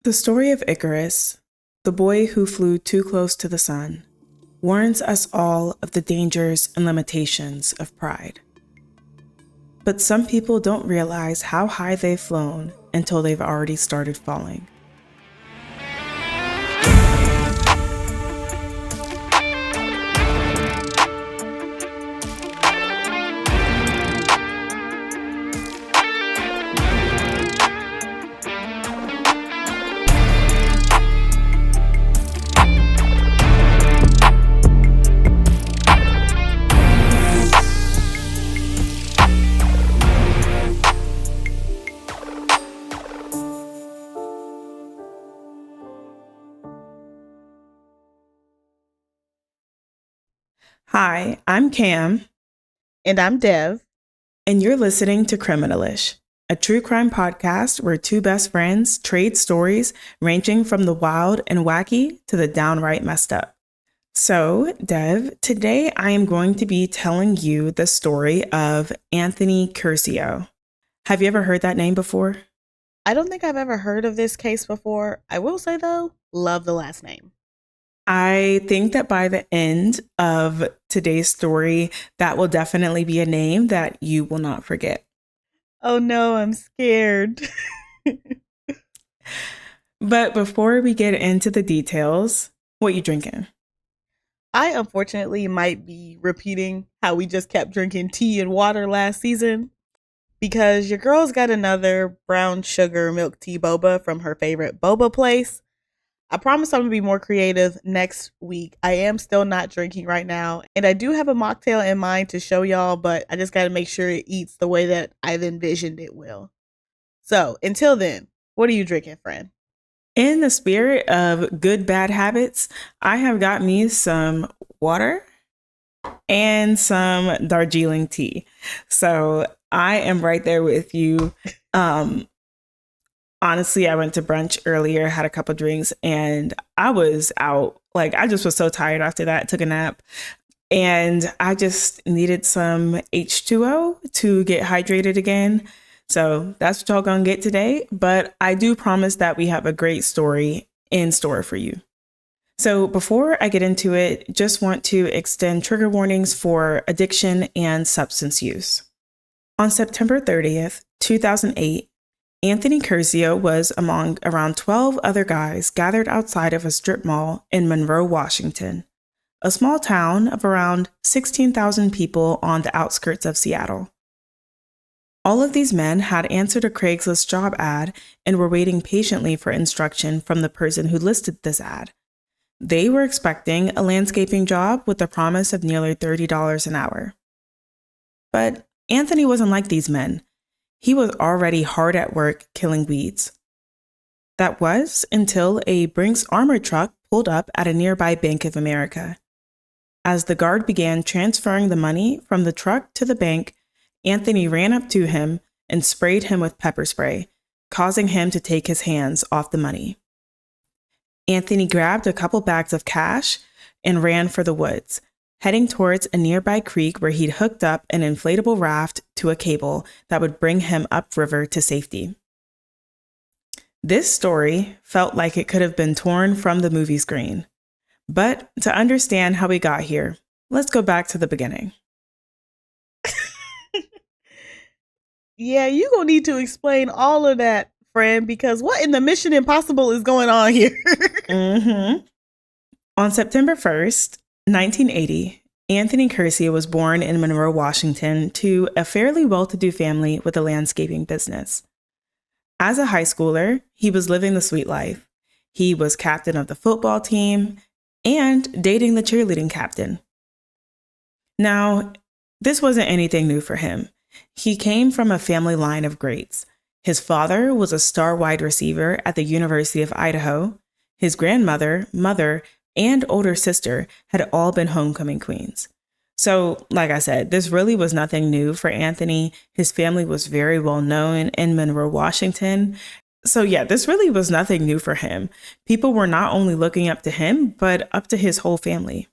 The story of Icarus, the boy who flew too close to the sun, warns us all of the dangers and limitations of pride. But some people don't realize how high they've flown until they've already started falling. Hi, I'm Cam, And I'm Dev. and you're listening to Criminalish, a true crime podcast where two best friends trade stories ranging from the wild and wacky to the downright messed up. So, Dev, today I am going to be telling you the story of Anthony Curcio. Have you ever heard that name before? I don't think I've ever heard of this case before. I will say, though, love the last name. I think that by the end of today's story, that will definitely be a name that you will not forget. Oh no, I'm scared. But before we get into the details, what you drinking? I unfortunately might be repeating how we just kept drinking tea and water last season because your girl's got another brown sugar milk tea boba from her favorite boba place. I promise I'm going to be more creative next week. I am still not drinking right now, and I do have a mocktail in mind to show y'all, but I just got to make sure it eats the way that I've envisioned it will. So, until then, what are you drinking, friend? In the spirit of good bad habits, I have got me some water and some Darjeeling tea. So I am right there with you. Honestly, I went to brunch earlier, had a couple drinks, and I was out. Like, I just was so tired after that, took a nap. And I just needed some H2O to get hydrated again. So that's what y'all gonna get today. But I do promise that we have a great story in store for you. So before I get into it, just want to extend trigger warnings for addiction and substance use. On September 30th, 2008, Anthony Curcio was among around 12 other guys gathered outside of a strip mall in Monroe, Washington, a small town of around 16,000 people on the outskirts of Seattle. All of these men had answered a Craigslist job ad and were waiting patiently for instruction from the person who listed this ad. They were expecting a landscaping job with the promise of nearly $30 an hour. But Anthony wasn't like these men. He was already hard at work killing weeds. That was until a Brinks armored truck pulled up at a nearby Bank of America. As the guard began transferring the money from the truck to the bank, Anthony ran up to him and sprayed him with pepper spray, causing him to take his hands off the money. Anthony grabbed a couple bags of cash and ran for the woods, heading towards a nearby creek where he'd hooked up an inflatable raft to a cable that would bring him upriver to safety. This story felt like it could have been torn from the movie screen. But to understand how we got here, let's go back to the beginning. Yeah, you gonna need to explain all of that, friend, because what in the Mission Impossible is going on here? On September 1st, 1980, Anthony Curcio was born in Monroe, Washington, to a fairly well-to-do family with a landscaping business. As a high schooler, he was living the sweet life. He was captain of the football team and dating the cheerleading captain. Now, this wasn't anything new for him. He came from a family line of greats. His father was a star wide receiver at the University of Idaho. His grandmother, mother, and older sister had all been homecoming queens. So, like I said, this really was nothing new for Anthony. His family was very well known in Monroe, Washington. So yeah, this really was nothing new for him. People were not only looking up to him, but up to his whole family.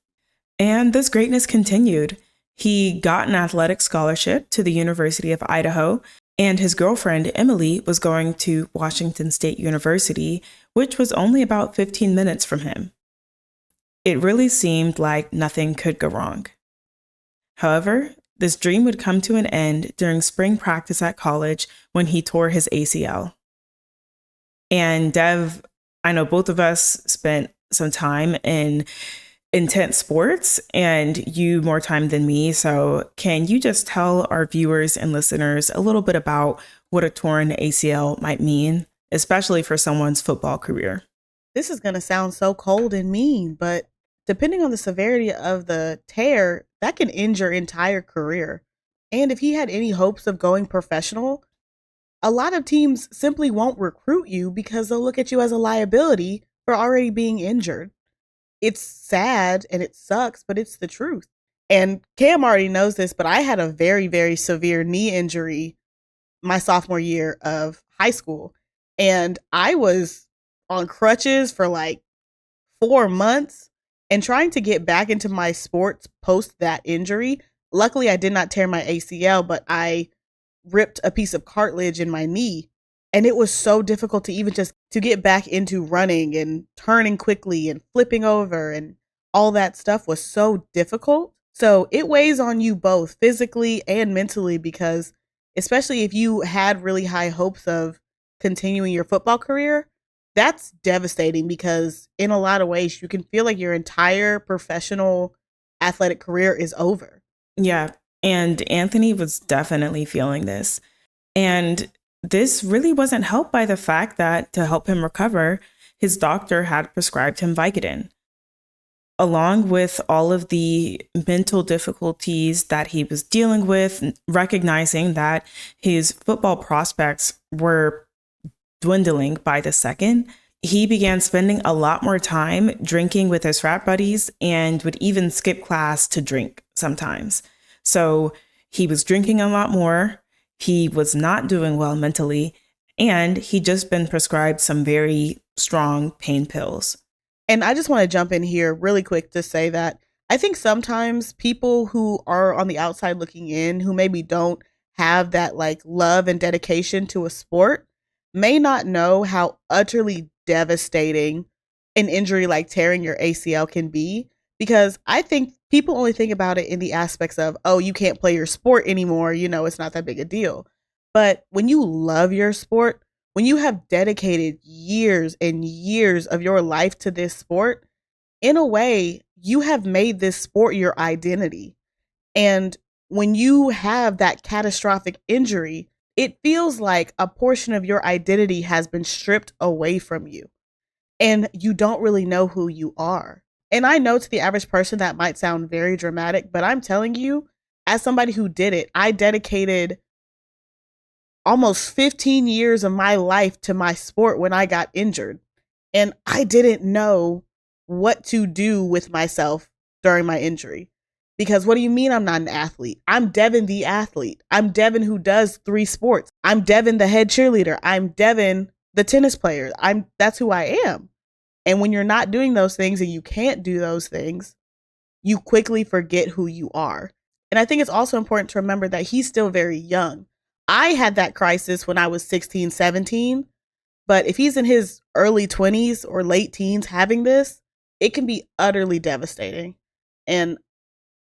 And this greatness continued. He got an athletic scholarship to the University of Idaho, And his girlfriend, Emily, was going to Washington State University, which was only about 15 minutes from him. It really seemed like nothing could go wrong. However, this dream would come to an end during spring practice at college when he tore his ACL. And Dev, I know both of us spent some time in intense sports and you more time than me. So, can you just tell our viewers and listeners a little bit about what a torn ACL might mean, especially for someone's football career? This is going to sound so cold and mean, but depending on the severity of the tear, that can end your entire career. And if he had any hopes of going professional, a lot of teams simply won't recruit you because they'll look at you as a liability for already being injured. It's sad and it sucks, but it's the truth. And Cam already knows this, but I had a very, very severe knee injury my sophomore year of high school. And I was on crutches for like 4 months and trying to get back into my sports post that injury. Luckily, I did not tear my ACL, but I ripped a piece of cartilage in my knee. And it was so difficult to even just to get back into running and turning quickly and flipping over, and all that stuff was so difficult. So it weighs on you both physically and mentally, because especially if you had really high hopes of continuing your football career, that's devastating because in a lot of ways you can feel like your entire professional athletic career is over. Yeah. And Anthony was definitely feeling this. And this really wasn't helped by the fact that to help him recover, his doctor had prescribed him Vicodin. Along with all of the mental difficulties that he was dealing with, recognizing that his football prospects were dwindling by the second, he began spending a lot more time drinking with his frat buddies and would even skip class to drink sometimes. So he was drinking a lot more. He was not doing well mentally, and he'd just been prescribed some very strong pain pills. And I just want to jump in here really quick to say that I think sometimes people who are on the outside looking in, who maybe don't have that like love and dedication to a sport, may not know how utterly devastating an injury like tearing your ACL can be. Because I think people only think about it in the aspects of, oh, you can't play your sport anymore. You know, it's not that big a deal. But when you love your sport, when you have dedicated years and years of your life to this sport, in a way, you have made this sport your identity. And when you have that catastrophic injury, it feels like a portion of your identity has been stripped away from you and you don't really know who you are. And I know to the average person that might sound very dramatic, but I'm telling you, as somebody who did it, I dedicated almost 15 years of my life to my sport when I got injured. And I didn't know what to do with myself during my injury. Because what do you mean I'm not an athlete? I'm Devin the athlete. I'm Devin who does 3 sports. I'm Devin the head cheerleader. I'm Devin the tennis player. That's who I am. And when you're not doing those things and you can't do those things, you quickly forget who you are. And I think it's also important to remember that he's still very young. I had that crisis when I was 16, 17. But if he's in his early 20s or late teens having this, it can be utterly devastating. And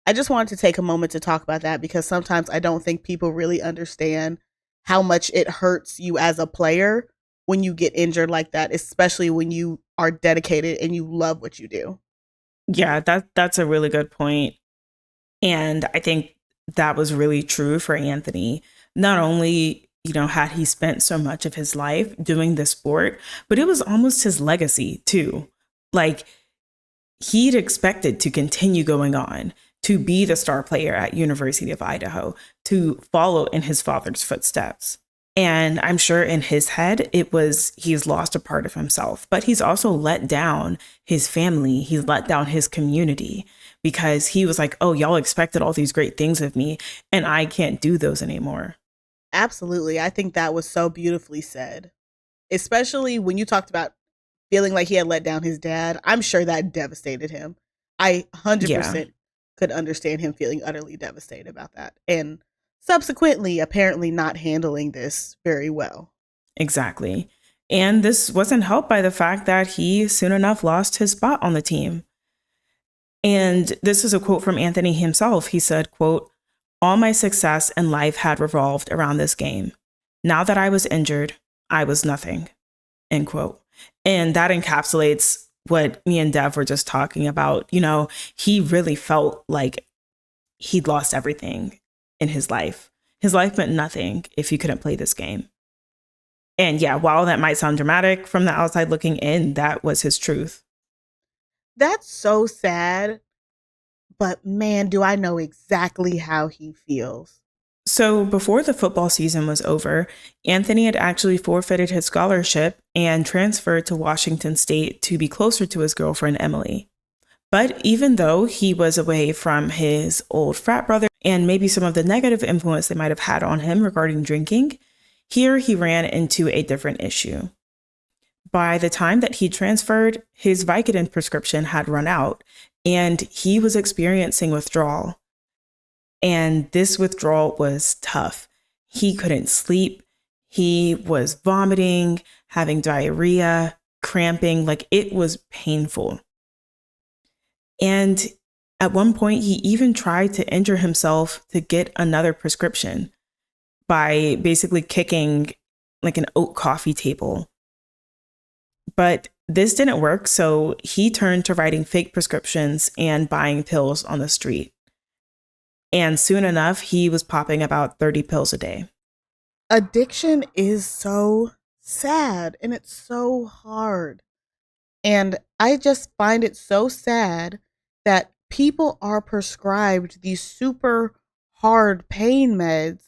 I just wanted to take a moment to talk about that because sometimes I don't think people really understand how much it hurts you as a player when you get injured like that, especially when you are dedicated and you love what you do. Yeah, that's a really good point. And I think that was really true for Anthony. Not only, had he spent so much of his life doing this sport, but it was almost his legacy too. Like he'd expected to continue going on, to be the star player at University of Idaho, to follow in his father's footsteps. And I'm sure in his head, he's lost a part of himself, but he's also let down his family. He's let down his community because he was like, oh, y'all expected all these great things of me and I can't do those anymore. Absolutely. I think that was so beautifully said, especially when you talked about feeling like he had let down his dad. I'm sure that devastated him. I 100% could understand him feeling utterly devastated about that. And subsequently apparently not handling this very well. Exactly. And this wasn't helped by the fact that he soon enough lost his spot on the team. And this is a quote from Anthony himself. He said, quote, "All my success in life had revolved around this game. Now that I was injured, I was nothing," end quote. And that encapsulates what me and Dev were just talking about. You know, he really felt like he'd lost everything in his life. His life meant nothing if he couldn't play this game. And yeah, while that might sound dramatic from the outside looking in, that was his truth. That's so sad, but man, do I know exactly how he feels. So before the football season was over, Anthony had actually forfeited his scholarship and transferred to Washington State to be closer to his girlfriend, Emily. But even though he was away from his old frat brother and maybe some of the negative influence they might have had on him regarding drinking, here he ran into a different issue. By the time that he transferred, his Vicodin prescription had run out and he was experiencing withdrawal. And this withdrawal was tough. He couldn't sleep. He was vomiting, having diarrhea, cramping, like it was painful. And at one point, he even tried to injure himself to get another prescription by basically kicking like an oat coffee table. But this didn't work, so he turned to writing fake prescriptions and buying pills on the street. And soon enough, he was popping about 30 pills a day. Addiction is so sad and it's so hard. And I just find it so sad that people are prescribed these super hard pain meds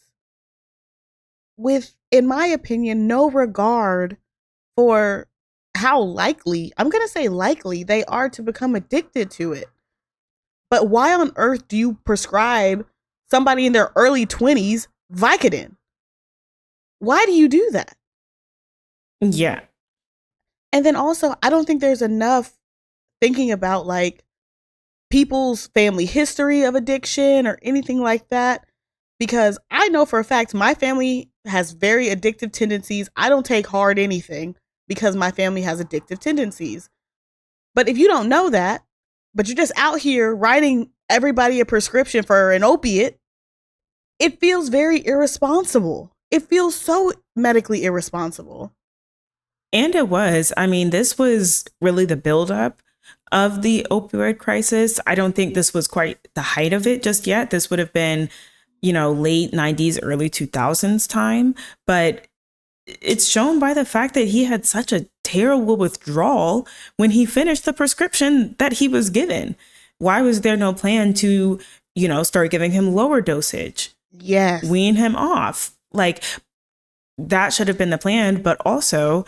with, in my opinion, no regard for how likely, I'm going to say likely, they are to become addicted to it. But why on earth do you prescribe somebody in their early 20s Vicodin? Why do you do that? Yeah. And then also, I don't think there's enough thinking about like people's family history of addiction or anything like that. Because I know for a fact my family has very addictive tendencies. I don't take hard anything because my family has addictive tendencies. But if you don't know that, but you're just out here writing everybody a prescription for an opiate, it feels very irresponsible. It feels so medically irresponsible. And it was. I mean, this was really the buildup of the opioid crisis. I don't think this was quite the height of it just yet. This would have been, you know, late 90s, early 2000s time. But it's shown by the fact that he had such a terrible withdrawal when he finished the prescription that he was given. Why was there no plan to, you know, start giving him lower dosage? Yes. Wean him off. Like, that should have been the plan. But also,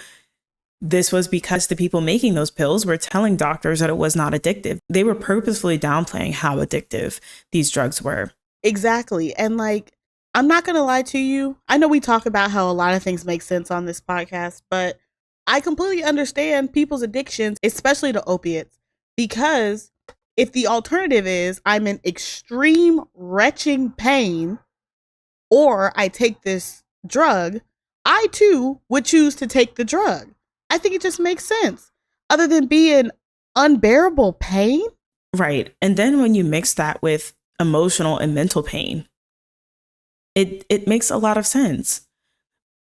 this was because the people making those pills were telling doctors that it was not addictive. They were purposefully downplaying how addictive these drugs were. Exactly. And like, I'm not going to lie to you. I know we talk about how a lot of things make sense on this podcast, but I completely understand people's addictions, especially to opiates, because if the alternative is I'm in extreme retching pain or I take this drug, I too would choose to take the drug. I think it just makes sense. Other than being unbearable pain. Right. And then when you mix that with emotional and mental pain, it makes a lot of sense.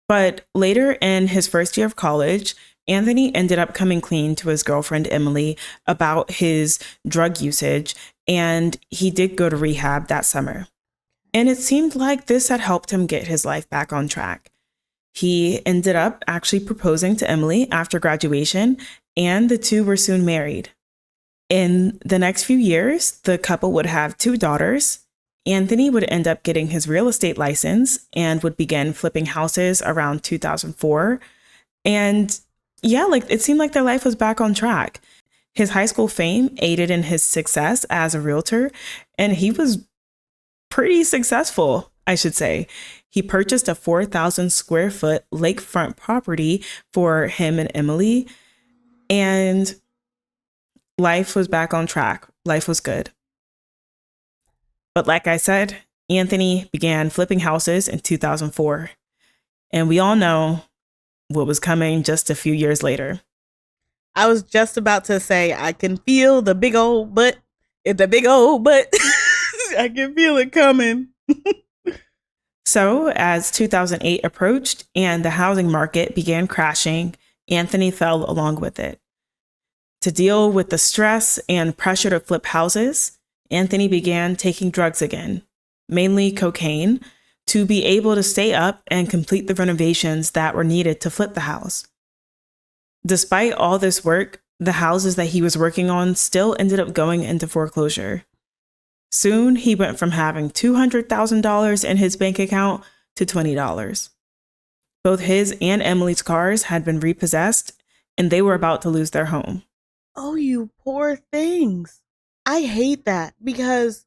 But later in his first year of college, Anthony ended up coming clean to his girlfriend, Emily, about his drug usage, and he did go to rehab that summer. And it seemed like this had helped him get his life back on track. He ended up actually proposing to Emily after graduation, and the two were soon married. In the next few years, the couple would have 2 daughters. Anthony would end up getting his real estate license and would begin flipping houses around 2004. And yeah, like it seemed like their life was back on track. His high school fame aided in his success as a realtor, and he was pretty successful, I should say. He purchased a 4,000 square foot lakefront property for him and Emily, and life was back on track. Life was good. But like I said, Anthony began flipping houses in 2004. And we all know what was coming just a few years later. I was just about to say, I can feel the big old butt. It's a big old butt. I can feel it coming. So, as 2008 approached and the housing market began crashing, Anthony fell along with it. To deal with the stress and pressure to flip houses, Anthony began taking drugs again, mainly cocaine, to be able to stay up and complete the renovations that were needed to flip the house. Despite all this work, the houses that he was working on still ended up going into foreclosure. Soon, he went from having $200,000 in his bank account to $20. Both his and Emily's cars had been repossessed, and they were about to lose their home. Oh, you poor things. I hate that because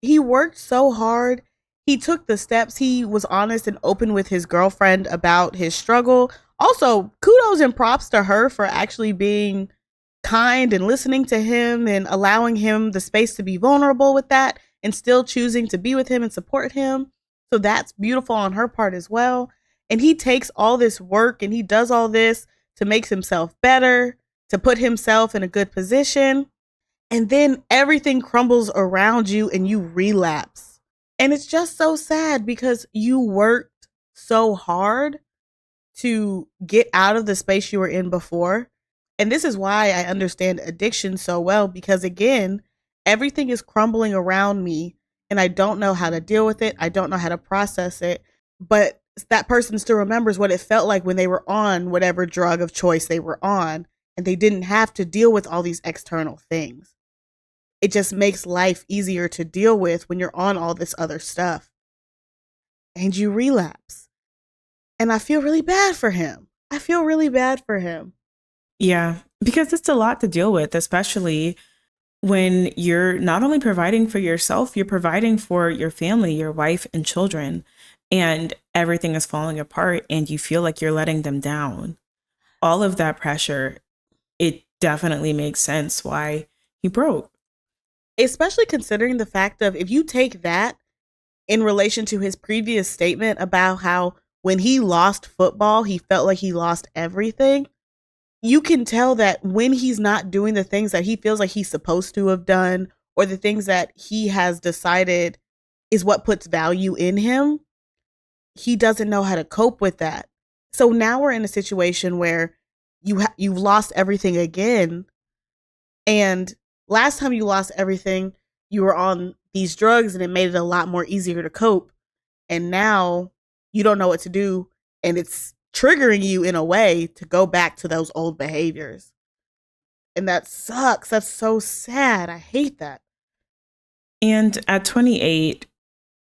he worked so hard. He took the steps. He was honest and open with his girlfriend about his struggle. Also, kudos and props to her for actually being kind and listening to him and allowing him the space to be vulnerable with that and still choosing to be with him and support him. So that's beautiful on her part as well. And he takes all this work and he does all this to make himself better, to put himself in a good position. And then everything crumbles around you and you relapse. And it's just so sad because you worked so hard to get out of the space you were in before. And this is why I understand addiction so well, because again, everything is crumbling around me and I don't know how to deal with it. I don't know how to process it. But that person still remembers what it felt like when they were on whatever drug of choice they were on and they didn't have to deal with all these external things. It just makes life easier to deal with when you're on all this other stuff. And you relapse. And I feel really bad for him. I feel really bad for him. Yeah, because it's a lot to deal with, especially when you're not only providing for yourself, you're providing for your family, your wife and children, and everything is falling apart and you feel like you're letting them down. All of that pressure, it definitely makes sense why he broke. Especially considering the fact of if you take that in relation to his previous statement about how when he lost football, he felt like he lost everything. You can tell that when he's not doing the things that he feels like he's supposed to have done or the things that he has decided is what puts value in him, he doesn't know how to cope with that. So now we're in a situation where you've lost everything again. And last time you lost everything, you were on these drugs and it made it a lot more easier to cope. And now you don't know what to do and it's triggering you in a way to go back to those old behaviors. And that sucks. That's so sad. I hate that. And at 28,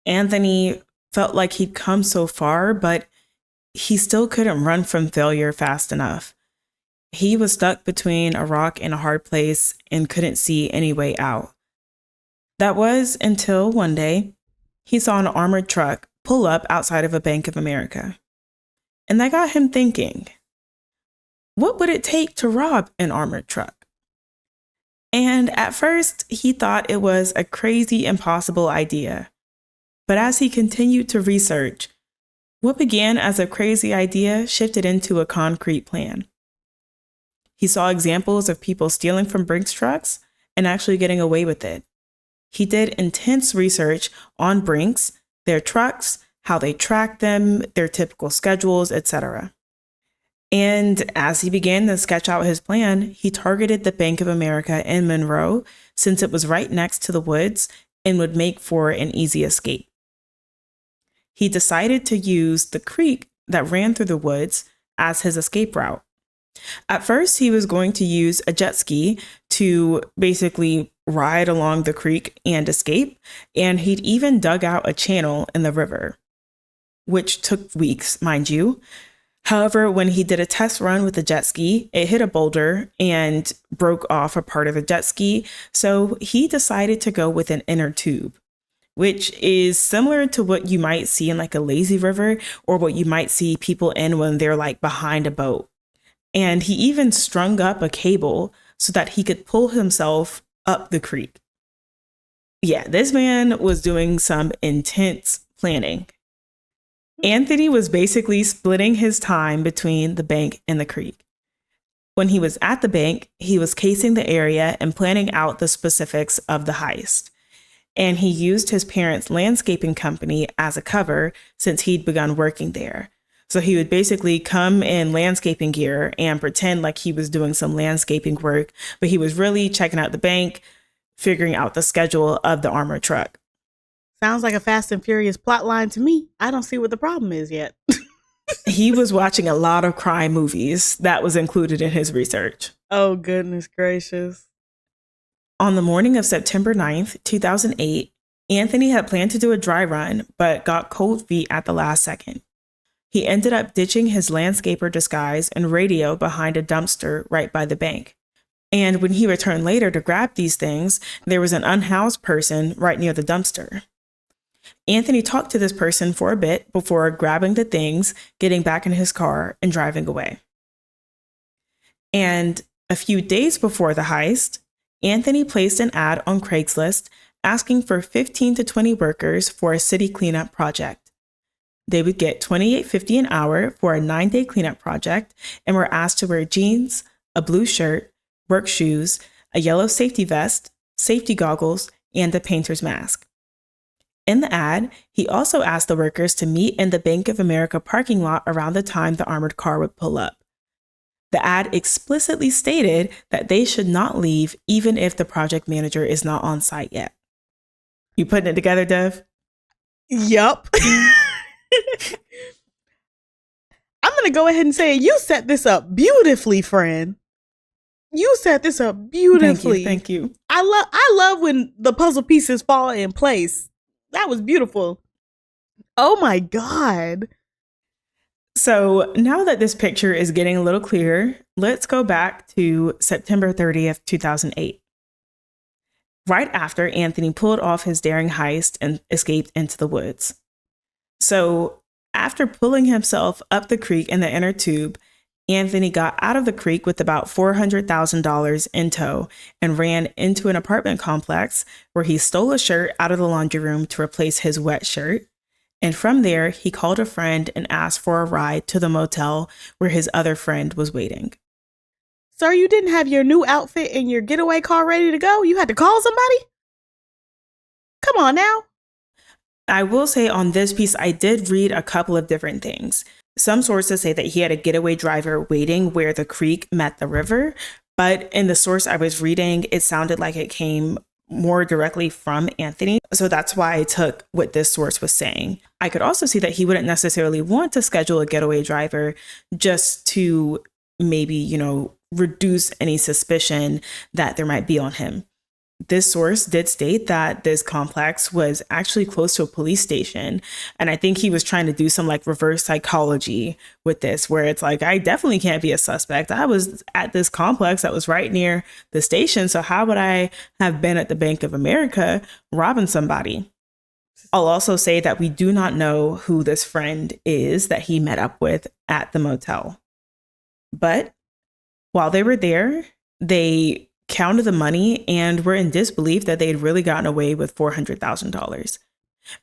Anthony felt like he'd come so far, but he still couldn't run from failure fast enough. He was stuck between a rock and a hard place and couldn't see any way out. That was until one day he saw an armored truck pull up outside of a Bank of America. And that got him thinking, what would it take to rob an armored truck? And at first, he thought it was a crazy, impossible idea. But as he continued to research, what began as a crazy idea shifted into a concrete plan. He saw examples of people stealing from Brinks trucks and actually getting away with it. He did intense research on Brinks, their trucks, how they track them, their typical schedules, etc. And as he began to sketch out his plan, he targeted the Bank of America in Monroe since it was right next to the woods and would make for an easy escape. He decided to use the creek that ran through the woods as his escape route. At first, he was going to use a jet ski to basically ride along the creek and escape, and he'd even dug out a channel in the river, which took weeks, mind you. However, when he did a test run with the jet ski, it hit a boulder and broke off a part of the jet ski, so he decided to go with an inner tube, which is similar to what you might see in like a lazy river or what you might see people in when they're like behind a boat. And he even strung up a cable so that he could pull himself up the creek. Yeah, this man was doing some intense planning. Anthony was basically splitting his time between the bank and the creek. When he was at the bank, he was casing the area and planning out the specifics of the heist. And he used his parents' landscaping company as a cover since he'd begun working there. So he would basically come in landscaping gear and pretend like he was doing some landscaping work, but he was really checking out the bank, figuring out the schedule of the armored truck. Sounds like a Fast and Furious plotline to me. I don't see what the problem is yet. He was watching a lot of crime movies. That was included in his research. Oh, goodness gracious. On the morning of September 9th, 2008, Anthony had planned to do a dry run, but got cold feet at the last second. He ended up ditching his landscaper disguise and radio behind a dumpster right by the bank. And when he returned later to grab these things, there was an unhoused person right near the dumpster. Anthony talked to this person for a bit before grabbing the things, getting back in his car, and driving away. And a few days before the heist, Anthony placed an ad on Craigslist asking for 15 to 20 workers for a city cleanup project. They would get $28.50 an hour for a 9-day cleanup project and were asked to wear jeans, a blue shirt, work shoes, a yellow safety vest, safety goggles, and a painter's mask. In the ad, he also asked the workers to meet in the Bank of America parking lot around the time the armored car would pull up. The ad explicitly stated that they should not leave even if the project manager is not on site yet. You putting it together, Dev? Yup. I'm going to go ahead and say you set this up beautifully, friend. You set this up beautifully. Thank you. I love when the puzzle pieces fall in place. That was beautiful. Oh my God. So now that this picture is getting a little clearer, let's go back to September 30th, 2008. Right after Anthony pulled off his daring heist and escaped into the woods. So after pulling himself up the creek in the inner tube, Anthony got out of the creek with about $400,000 in tow and ran into an apartment complex where he stole a shirt out of the laundry room to replace his wet shirt. And from there, he called a friend and asked for a ride to the motel where his other friend was waiting. Sir, you didn't have your new outfit and your getaway car ready to go? You had to call somebody? Come on now. I will say on this piece, I did read a couple of different things. Some sources say that he had a getaway driver waiting where the creek met the river, but in the source I was reading, it sounded like it came more directly from Anthony. So that's why I took what this source was saying. I could also see that he wouldn't necessarily want to schedule a getaway driver just to maybe, reduce any suspicion that there might be on him. This source did state that this complex was actually close to a police station. And I think he was trying to do some reverse psychology with this, where it's like, I definitely can't be a suspect. I was at this complex that was right near the station. So how would I have been at the Bank of America robbing somebody? I'll also say that we do not know who this friend is that he met up with at the motel. But while they were there, they counted the money and were in disbelief that they had really gotten away with $400,000.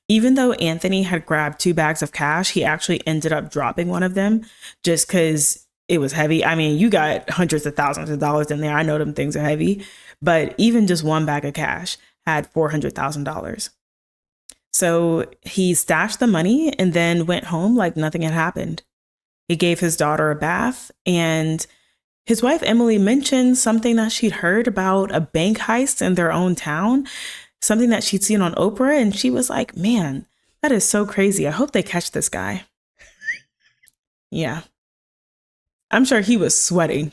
Even though Anthony had grabbed 2 bags of cash, he actually ended up dropping one of them just because it was heavy. I mean, you got hundreds of thousands of dollars in there. I know them things are heavy, but even just 1 bag of cash had $400,000. So he stashed the money and then went home like nothing had happened. He gave his daughter a bath, and his wife, Emily, mentioned something that she'd heard about a bank heist in their own town, something that she'd seen on Oprah. And she was like, man, that is so crazy. I hope they catch this guy. Yeah. I'm sure he was sweating.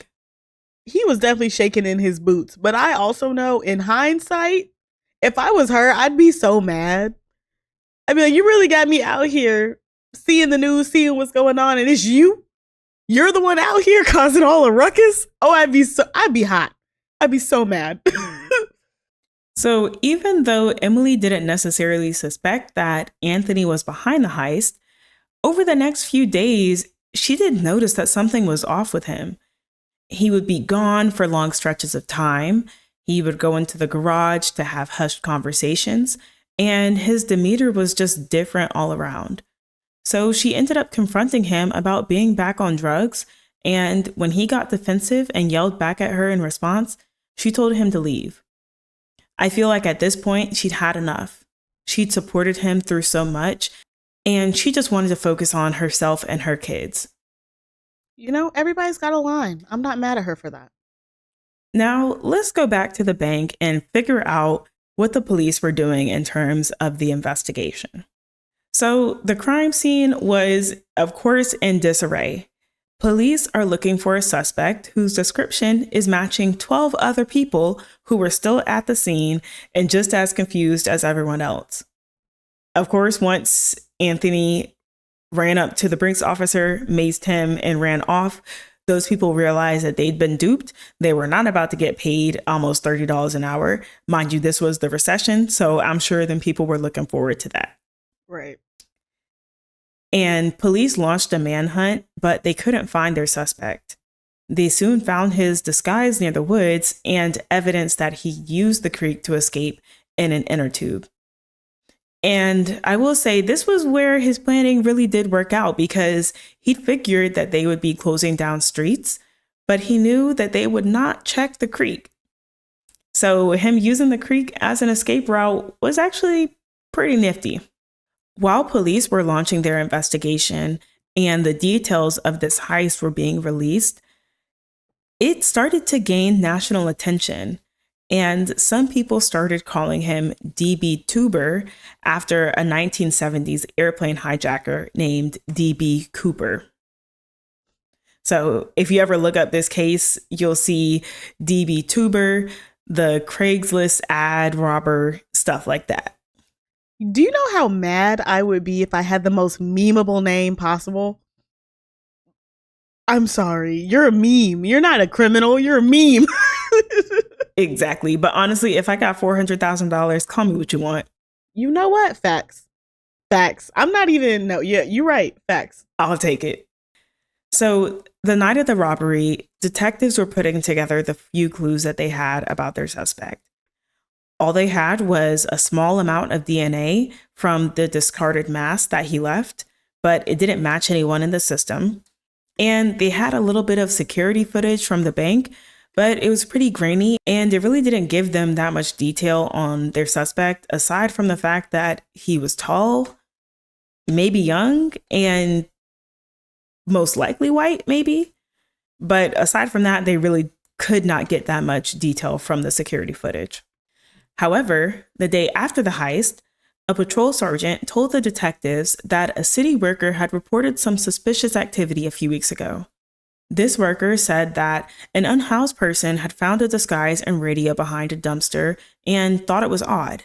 He was definitely shaking in his boots. But I also know in hindsight, if I was her, I'd be so mad. I'd be like, you really got me out here seeing the news, seeing what's going on. And it's you. You're the one out here causing all the ruckus? Oh, I'd be hot. I'd be so mad. So even though Emily didn't necessarily suspect that Anthony was behind the heist, over the next few days, she did notice that something was off with him. He would be gone for long stretches of time. He would go into the garage to have hushed conversations, and his demeanor was just different all around. So she ended up confronting him about being back on drugs, and when he got defensive and yelled back at her in response, she told him to leave. I feel like at this point, she'd had enough. She'd supported him through so much, and she just wanted to focus on herself and her kids. You know, everybody's got a line. I'm not mad at her for that. Now, let's go back to the bank and figure out what the police were doing in terms of the investigation. So, the crime scene was, of course, in disarray. Police are looking for a suspect whose description is matching 12 other people who were still at the scene and just as confused as everyone else. Of course, once Anthony ran up to the Brinks officer, maced him, and ran off, those people realized that they'd been duped. They were not about to get paid almost $30 an hour. Mind you, this was the recession, so I'm sure then people were looking forward to that. Right. And police launched a manhunt, but they couldn't find their suspect. They soon found his disguise near the woods and evidence that he used the creek to escape in an inner tube. And I will say this was where his planning really did work out, because he figured that they would be closing down streets, but he knew that they would not check the creek. So him using the creek as an escape route was actually pretty nifty. While police were launching their investigation and the details of this heist were being released, it started to gain national attention. And some people started calling him DB Tuber after a 1970s airplane hijacker named DB Cooper. So if you ever look up this case, you'll see DB Tuber, the Craigslist ad robber, stuff like that. Do you know how mad I would be if I had the most memeable name possible? I'm sorry. You're a meme. You're not a criminal. You're a meme. Exactly. But honestly, if I got $400,000, call me what you want. You know what? Facts. Facts. I'm not even, no, yeah, you're right. Facts. I'll take it. So the night of the robbery, detectives were putting together the few clues that they had about their suspect. All they had was a small amount of DNA from the discarded mask that he left, but it didn't match anyone in the system. And they had a little bit of security footage from the bank, but it was pretty grainy, and it really didn't give them that much detail on their suspect, aside from the fact that he was tall, maybe young, and most likely white, maybe. But aside from that, they really could not get that much detail from the security footage. However, the day after the heist, a patrol sergeant told the detectives that a city worker had reported some suspicious activity a few weeks ago. This worker said that an unhoused person had found a disguise and radio behind a dumpster and thought it was odd.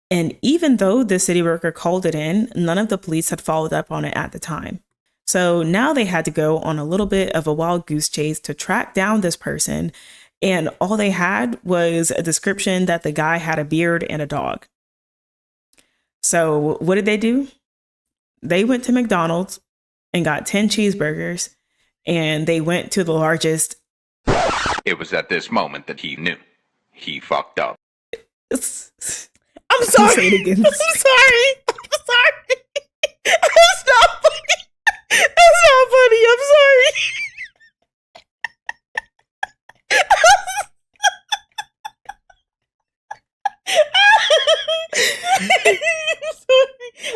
And even though the city worker called it in, none of the police had followed up on it at the time. So now they had to go on a little bit of a wild goose chase to track down this person. And all they had was a description that the guy had a beard and a dog. So what did they do? They went to McDonald's and got 10 cheeseburgers, and they went to the largest. It was at this moment that he knew. He fucked up. I'm sorry. Say it again. I'm sorry. I'm sorry. That's not funny. That's not funny. I'm sorry.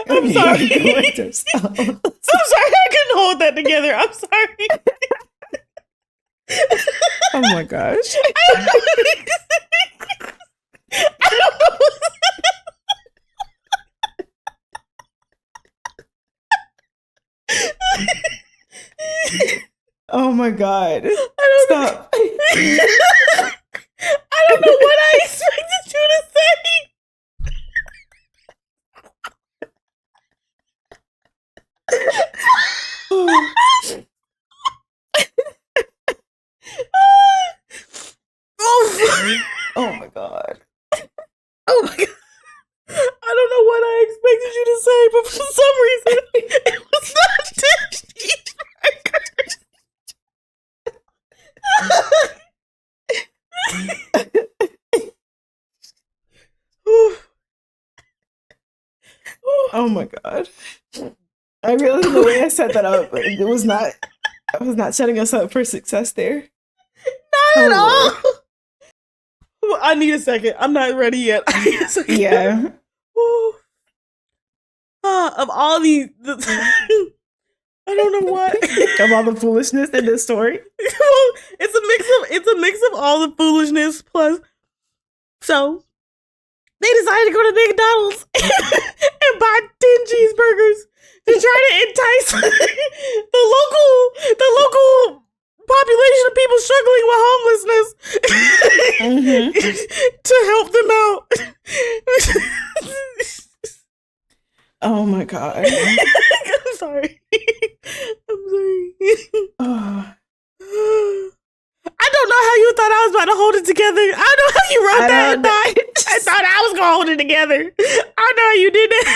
I'm sorry. I'm sorry. I couldn't hold that together. I'm sorry. Oh my gosh. I don't know. Oh my God. Stop. I don't know what I expected you to say. Oh my God. Oh my God. I don't know what I expected you to say, but for some reason, it was not 10 cheeseburgers. Oh my God. I realized the way I set that up, I was not setting us up for success there. Not at all. I need a second. I'm not ready yet. I need a second. Yeah. Of all these, I don't know what. Of all the foolishness in this story. It's a mix of all the foolishness plus. So they decided to go to McDonald's and buy 10 cheeseburgers to try to entice the local population of people struggling with homelessness to help them out. Oh my God. I'm sorry. I don't know how you thought I was about to hold it together. I don't know how you wrote that and thought I thought I was gonna hold it together. I don't know how you did that.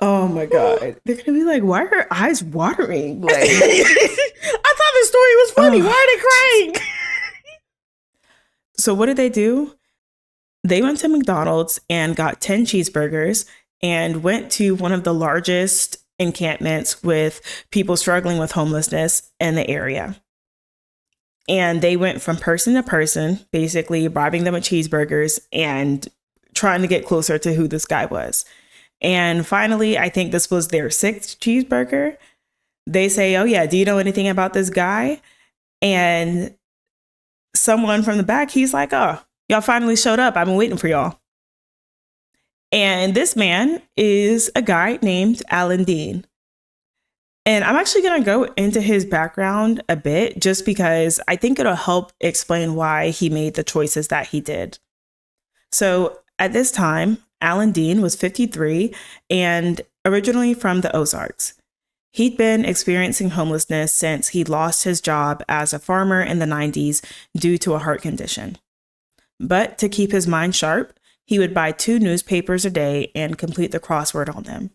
Oh my God. They're gonna be like, why are her eyes watering? Like, I thought this story was funny. Why are they crying? So what did they do? They went to McDonald's and got 10 cheeseburgers and went to one of the largest encampments with people struggling with homelessness in the area. And they went from person to person, basically bribing them with cheeseburgers and trying to get closer to who this guy was. And finally, I think this was their 6th cheeseburger. They say, oh yeah, do you know anything about this guy? And someone from the back, he's like, oh, y'all finally showed up. I've been waiting for y'all. And this man is a guy named Alan Dean. And I'm actually going to go into his background a bit just because I think it'll help explain why he made the choices that he did. So at this time, Alan Dean was 53 and originally from the Ozarks. He'd been experiencing homelessness since he lost his job as a farmer in the 90s due to a heart condition. But to keep his mind sharp, he would buy 2 newspapers a day and complete the crossword on them.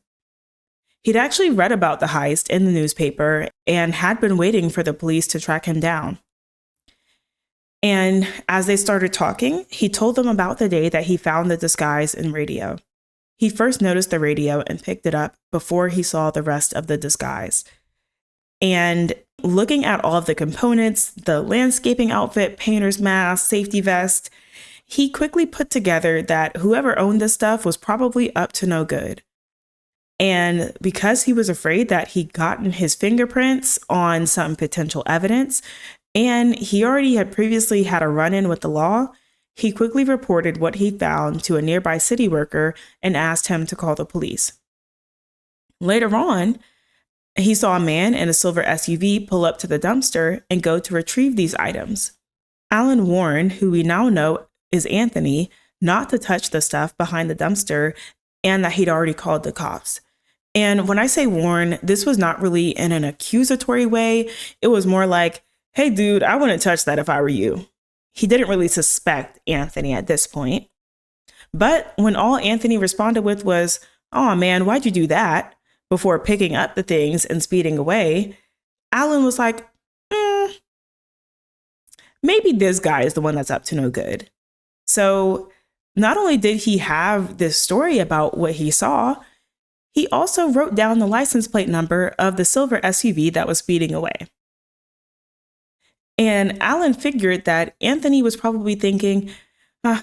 He'd actually read about the heist in the newspaper and had been waiting for the police to track him down. And as they started talking, he told them about the day that he found the disguise in radio. He first noticed the radio and picked it up before he saw the rest of the disguise. And looking at all of the components, the landscaping outfit, painter's mask, safety vest, he quickly put together that whoever owned this stuff was probably up to no good. And because he was afraid that he'd gotten his fingerprints on some potential evidence, and he already had previously had a run-in with the law, he quickly reported what he found to a nearby city worker and asked him to call the police. Later on, he saw a man in a silver SUV pull up to the dumpster and go to retrieve these items. Alan warned, who we now know is Anthony, not to touch the stuff behind the dumpster and that he'd already called the cops. And when I say warn, this was not really in an accusatory way. It was more like, hey, dude, I wouldn't touch that if I were you. He didn't really suspect Anthony at this point. But when all Anthony responded with was, oh man, why'd you do that? Before picking up the things and speeding away, Alan was like, maybe this guy is the one that's up to no good. So not only did he have this story about what he saw, he also wrote down the license plate number of the silver SUV that was speeding away. And Alan figured that Anthony was probably thinking,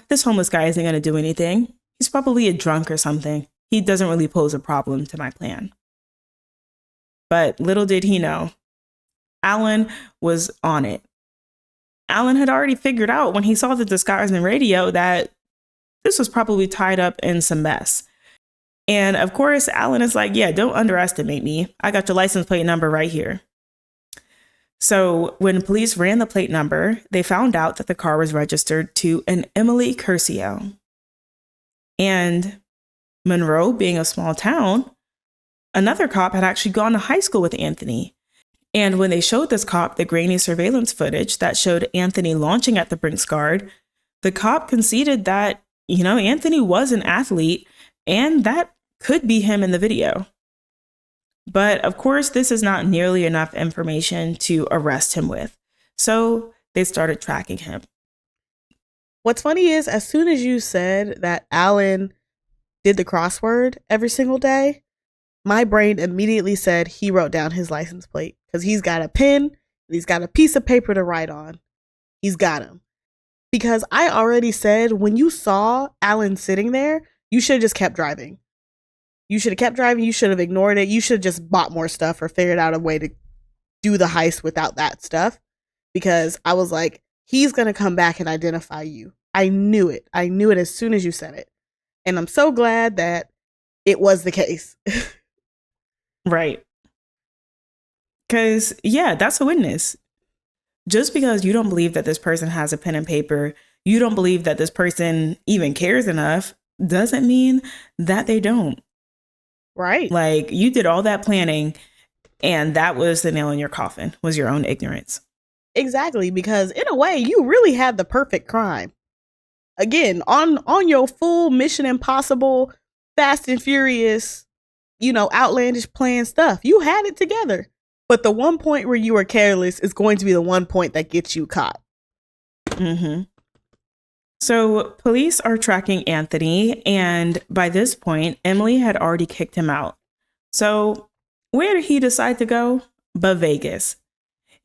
this homeless guy isn't going to do anything. He's probably a drunk or something. He doesn't really pose a problem to my plan. But little did he know, Alan was on it. Alan had already figured out when he saw the disguise in radio that this was probably tied up in some mess. And of course, Alan is like, yeah, don't underestimate me. I got your license plate number right here. So when police ran the plate number, they found out that the car was registered to an Emily Curcio. And Monroe being a small town, another cop had actually gone to high school with Anthony. And when they showed this cop the grainy surveillance footage that showed Anthony launching at the Brinks guard, the cop conceded that, Anthony was an athlete and that could be him in the video. But of course, this is not nearly enough information to arrest him with. So they started tracking him. What's funny is, as soon as you said that Alan did the crossword every single day, my brain immediately said he wrote down his license plate because he's got a pen and he's got a piece of paper to write on. He's got him. Because I already said when you saw Alan sitting there, you should have just kept driving. You should have kept driving. You should have ignored it. You should have just bought more stuff or figured out a way to do the heist without that stuff. Because I was like, he's going to come back and identify you. I knew it. I knew it as soon as you said it. And I'm so glad that it was the case. Right. Because, yeah, that's a witness. Just because you don't believe that this person has a pen and paper, you don't believe that this person even cares enough, doesn't mean that they don't. Right. Like, you did all that planning, and that was the nail in your coffin, was your own ignorance. Exactly, because in a way, you really had the perfect crime. Again, on your full Mission Impossible, Fast and Furious, outlandish plan stuff. You had it together. But the one point where you were careless is going to be the one point that gets you caught. Mm-hmm. So police are tracking Anthony, and by this point, Emily had already kicked him out. So where did he decide to go? But Vegas.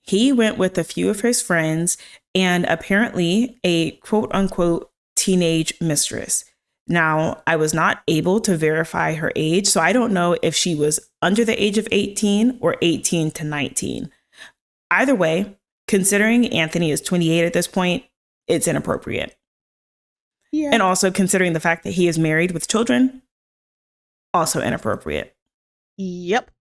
He went with a few of his friends and apparently a quote unquote teenage mistress. Now, I was not able to verify her age, so I don't know if she was under the age of 18 or 18 to 19. Either way, considering Anthony is 28 at this point, it's inappropriate. Yeah. And also considering the fact that he is married with children, also inappropriate. Yep.